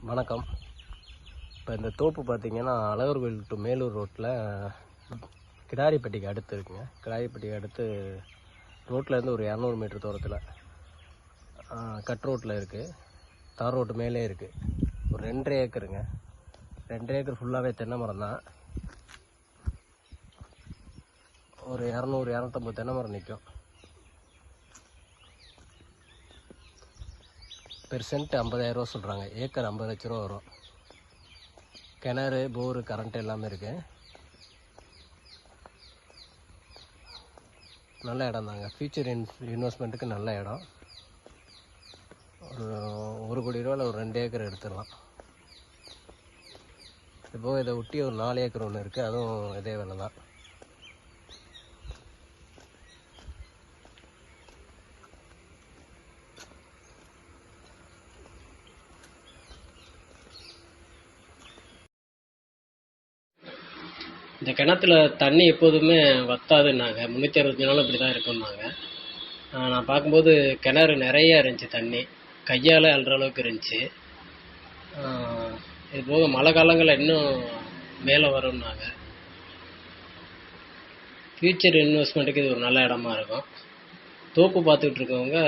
வணக்கம். இப்போ இந்த தோப்பு பார்த்திங்கன்னா அழகர் கோயில் டு மேலூர் ரோட்டில் கிடாரிப்பட்டிக்கு அடுத்து இருக்குங்க. கிடாரிப்பட்டிக்கு அடுத்து ரோட்லேருந்து ஒரு 200 மீட்டர் தூரத்தில் கட் ரோட்டில் இருக்குது. தார் ரோட்டு மேலே இருக்குது. ஒரு 2.5 ஏக்கருங்க. 2 ஏக்கர் ஃபுல்லாகவே தென்னை மரம் தான். ஒரு 200-250 தென்னை மரம் நிற்கும். பெர் சென்ட் 50,000 ரூபா சொல்கிறாங்க. ஏக்கர் 50 லட்ச ரூபா வரும். கிணறு, போரு, கரண்ட் எல்லாமே இருக்குது. நல்ல இடம் தாங்க. ஃபியூச்சர் இன்வெஸ்ட்மெண்ட்டுக்கு நல்ல இடம். ஒரு 1 கோடி ரூபாயில் ஒரு 2 ஏக்கர் எடுத்துடலாம். இப்போது இதை ஒட்டி ஒரு 4 ஏக்கர் ஒன்று இருக்குது. அதுவும் இதே வேலை தான். இந்த கிணத்துல தண்ணி எப்போதுமே வத்தாதுன்னாங்க. 365 நாளும் இப்படி தான் இருக்குன்னாங்க. நான் பார்க்கும்போது கிணறு நிறைய இருந்துச்சு. தண்ணி கையால் அள்ளுற அளவுக்கு இருந்துச்சு. இது போக மழை காலங்களில் இன்னும் மேலே வரும்னாங்க. ஃப்யூச்சர் இன்வெஸ்ட்மெண்ட்டுக்கு இது ஒரு நல்ல இடமா இருக்கும். தோப்பு பார்த்துக்கிட்டு இருக்கவங்க